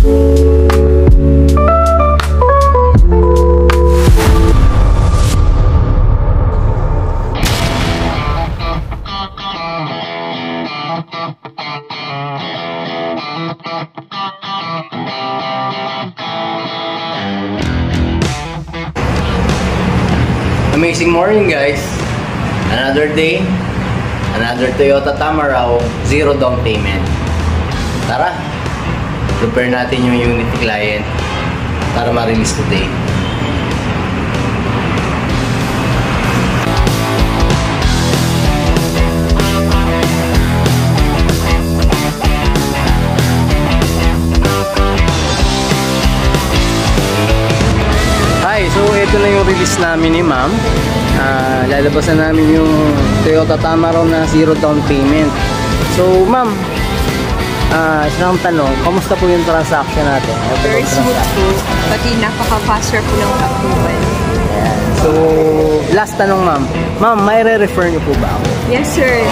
Amazing morning, guys. Another day, another Toyota Tamaraw, zero down payment. Tara, prepare natin yung unit client para ma-release today. So ito na yung release namin ni ma'am. Lalabasan namin yung Toyota Tamaraw na zero down payment. So ma'am, isang tanong, kamusta po yung transaction natin? Very smooth po, pati napaka-faster po ng approval. Yeah. So last tanong ma'am, may re-refer niyo po ba ako? Yes sir,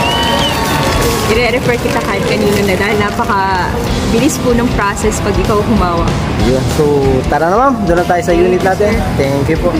i-refer kita kahit kanino na dahil napaka-bilis po ng process pag ikaw humawa. Yun. So tara na ma'am, doon na tayo sa unit natin. Thank you po.